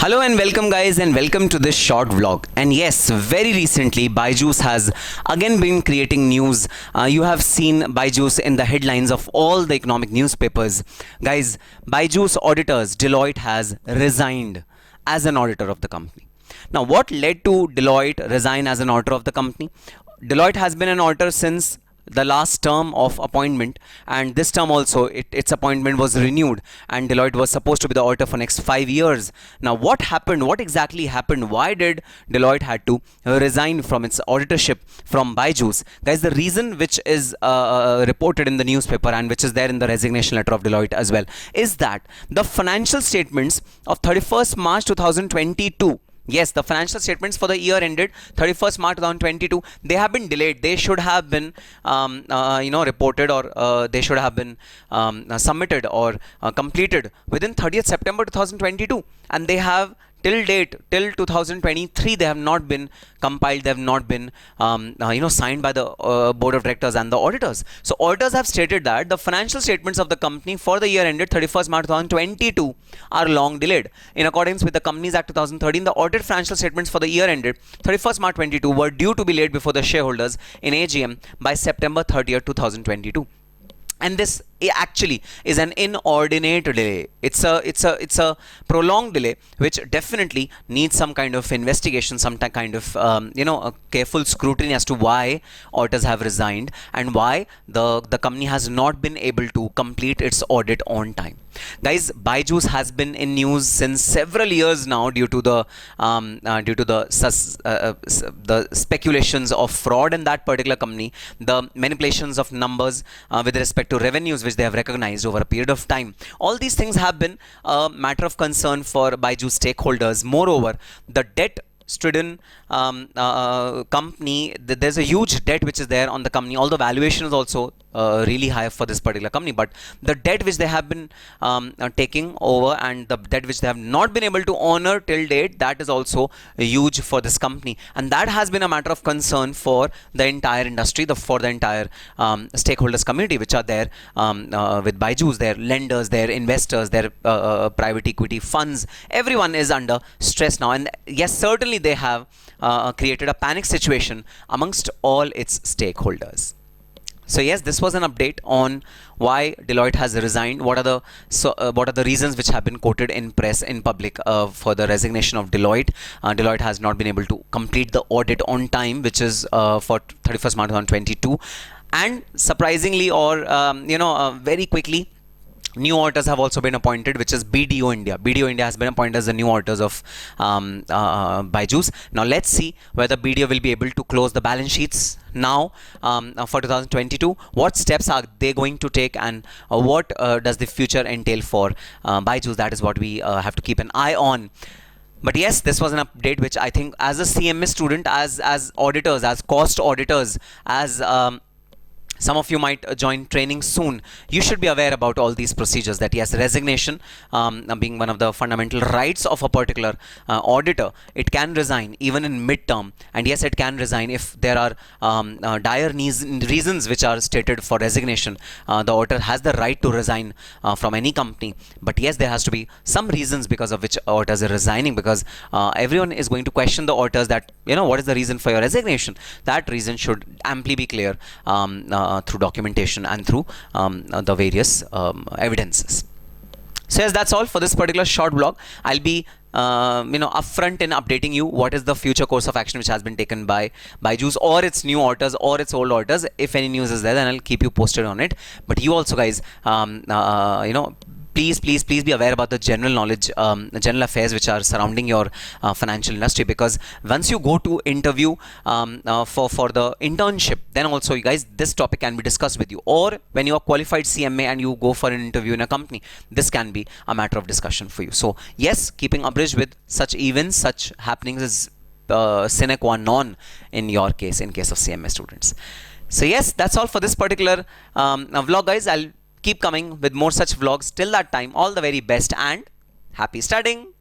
Hello and welcome guys, and welcome to this short vlog. And yes, very recently Byju has again been creating news. You have seen Byju in the headlines of all the economic newspapers. Guys, Byju's auditors Deloitte has resigned as an auditor of the company. Now, what led to Deloitte resign as an auditor of the company? Deloitte has been an auditor since the last term of appointment, and this term also its appointment was renewed, and Deloitte was supposed to be the auditor for next 5 years. Now, what happened? What exactly happened? Why did Deloitte had to resign from its auditorship from Byju's? Guys, the reason which is reported in the newspaper and which is there in the resignation letter of Deloitte as well is that the financial statements of 31st March 2022, yes, the financial statements for the year ended 31st March 2022, they have been delayed. They should have been, reported, or they should have been submitted or completed within 30th September 2022. And they have till date, till 2023, they have not been compiled. They have not been, signed by the board of directors and the auditors. So auditors have stated that the financial statements of the company for the year ended 31st March 2022 are long delayed. In accordance with the Companies Act 2013, the audited financial statements for the year ended 31st March 2022 were due to be laid before the shareholders in AGM by September 30th, 2022. And this actually is an inordinate delay. It's a prolonged delay, which definitely needs some kind of investigation, some kind of a careful scrutiny as to why auditors have resigned and why the company has not been able to complete its audit on time. Guys, Byju has been in news since several years now due to the speculations of fraud in that particular company, the manipulations of numbers with respect to revenues which they have recognized over a period of time. All these things have been a matter of concern for Byju stakeholders. Moreover, the debt stricken company, there's a huge debt which is there on the company. Although valuation is also really high for this particular company, but the debt which they have been taking over and the debt which they have not been able to honor till date, that is also huge for this company, and that has been a matter of concern for the entire industry, for the entire stakeholders community which are there with Byju's, their lenders, their investors, their private equity funds. Everyone is under stress now, and yes, certainly they have created a panic situation amongst all its stakeholders. So yes, this was an update on why Deloitte has resigned. What are the reasons which have been quoted in press, in public, for the resignation of Deloitte? Deloitte has not been able to complete the audit on time, which is for 31st March 2022, and surprisingly, or very quickly, new auditors have also been appointed, which is BDO India. BDO India has been appointed as the new auditors of Byju's. Now let's see whether BDO will be able to close the balance sheets now for 2022. What steps are they going to take, and what does the future entail for Byju's? That is what we have to keep an eye on. But yes, this was an update which I think, as a CMA student, as auditors, as cost auditors, as some of you might join training soon, you should be aware about all these procedures, that yes, resignation being one of the fundamental rights of a particular auditor, it can resign even in midterm, and yes, it can resign if there are dire reasons which are stated for resignation. The auditor has the right to resign from any company, but yes, there has to be some reasons because of which auditors are resigning, because everyone is going to question the auditors that, what is the reason for your resignation. That reason should amply be clear through documentation and through the various evidences. So yes, that's all for this particular short blog. I'll be upfront in updating you what is the future course of action which has been taken by Byju's, or its new auditors, or its old auditors. If any news is there, then I'll keep you posted on it. But you also, guys, please be aware about the general knowledge, general affairs which are surrounding your financial industry, because once you go to interview for the internship, then also, you guys, this topic can be discussed with you. Or when you are qualified CMA and you go for an interview in a company, this can be a matter of discussion for you. So yes, keeping abreast with such events, such happenings is sine qua non in your case, in case of CMA students. So yes, that's all for this particular vlog, guys. I'll keep coming with more such vlogs. Till that time, all the very best and happy studying.